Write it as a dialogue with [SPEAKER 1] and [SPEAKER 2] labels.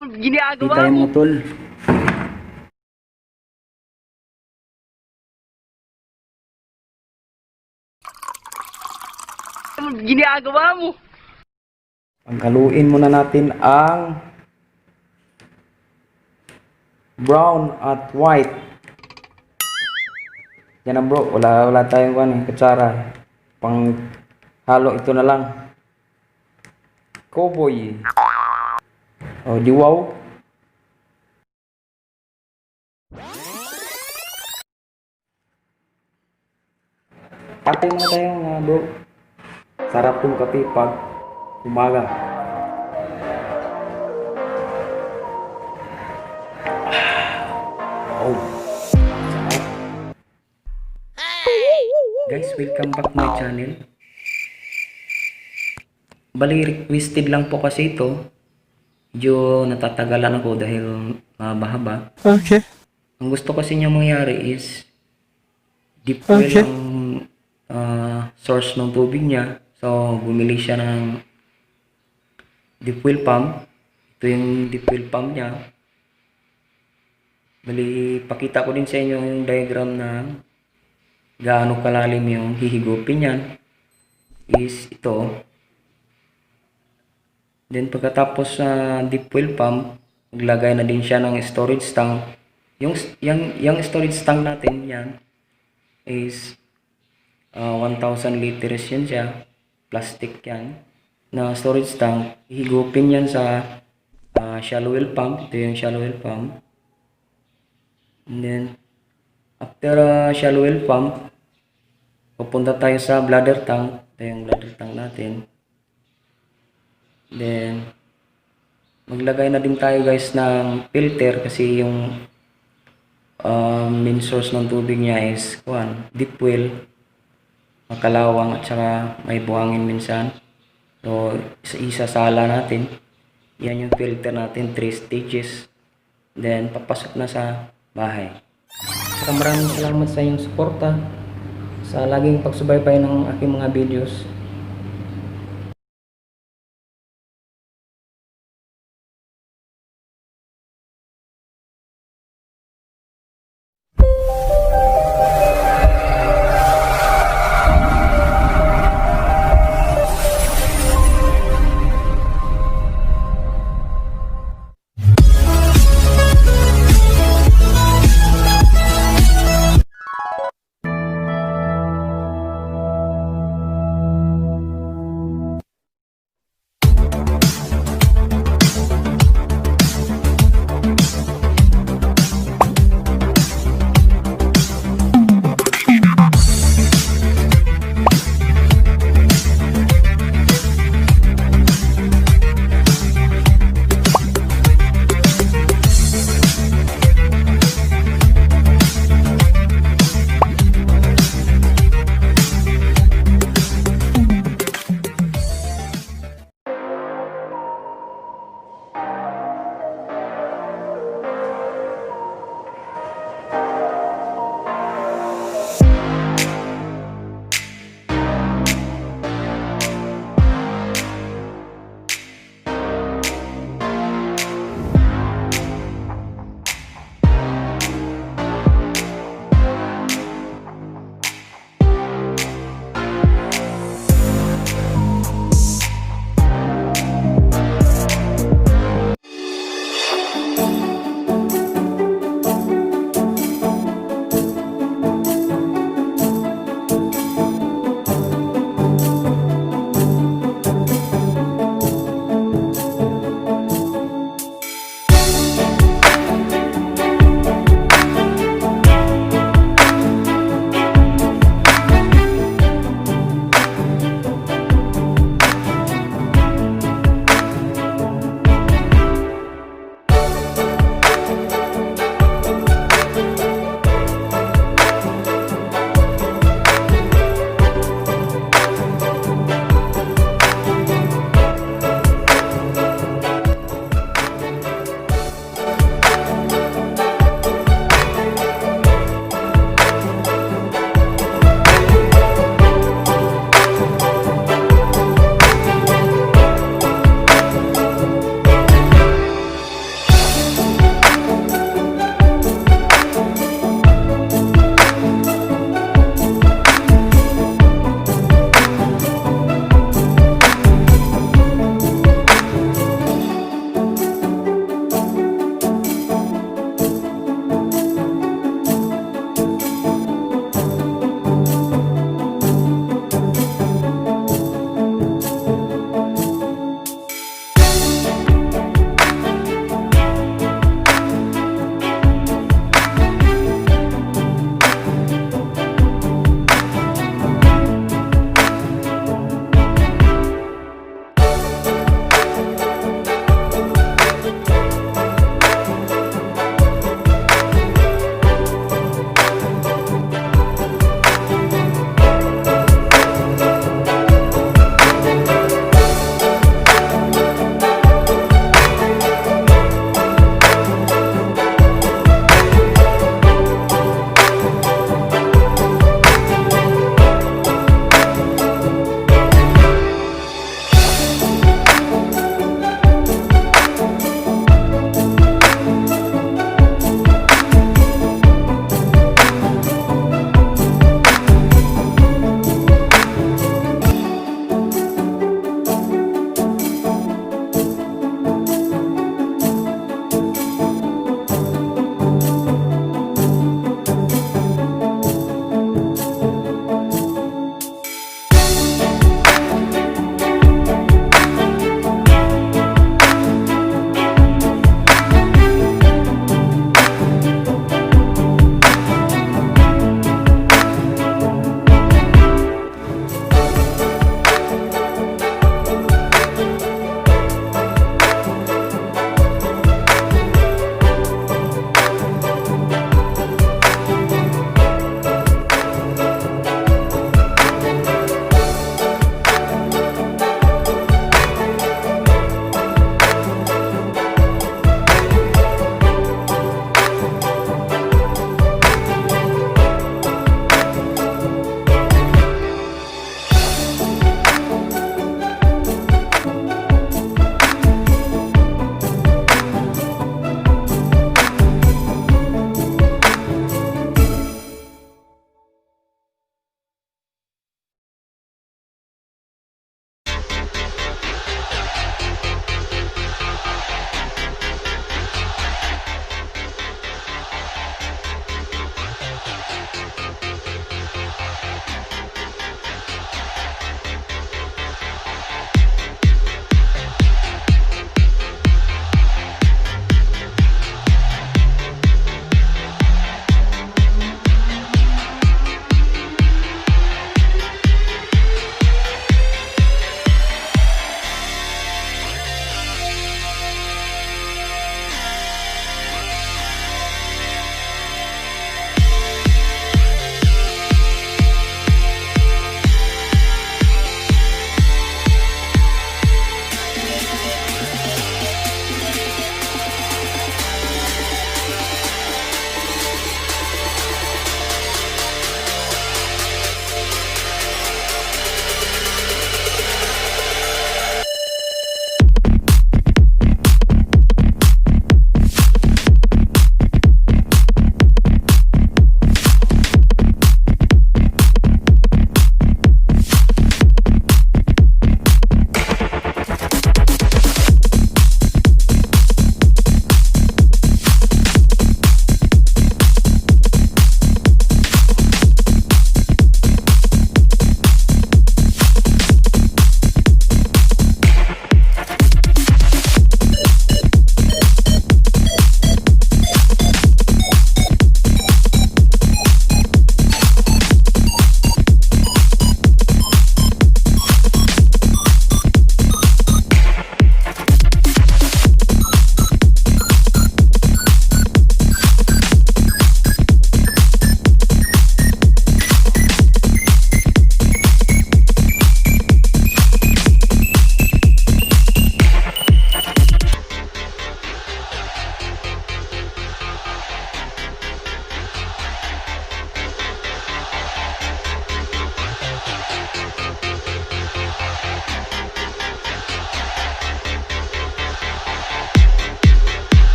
[SPEAKER 1] Ginagawa
[SPEAKER 2] Tayo
[SPEAKER 1] mo.
[SPEAKER 2] mga tol.
[SPEAKER 1] Ginagawa mo.
[SPEAKER 2] Paghaluin muna natin ang brown at white. Yan na bro, wala tayong kutsara. Pang halo ito na lang. Cowboy. Oh, di wow. Kape muna tayo mga bro. Sarap yung kape pag umaga. Oh, sarap. Guys, welcome back my channel. Bali, requested lang po kasi ito. Medyo natatagalan ako dahil mahaba-haba.
[SPEAKER 3] Okay.
[SPEAKER 2] Ang gusto kasi niya mangyari is deep well ang source ng tubig niya. So, bumili siya ng deep well pump. Ito yung deep well pump niya. Bali, pakita ko din sa inyo yung diagram na gaano kalalim yung hihigupin niyan. Is ito. Then pagkatapos sa deep well pump, maglagay na din siya ng storage tank. Yung storage tank natin yan is 1,000 liters yan siya. Plastic yan na storage tank. Higupin yan sa shallow well pump. Ito yung shallow well pump. And then after shallow well pump, pupunta tayo sa bladder tank. Ito yung bladder tank natin. Then maglagay na din tayo guys ng filter kasi yung main source ng tubig niya is deep well, makalawang at saka may buhangin minsan. So isasala natin. Yan yung filter natin, 3 stages. Then papasok na sa bahay. Saka maraming salamat sa inyong suporta, sa laging pagsubaybay ng aking mga videos.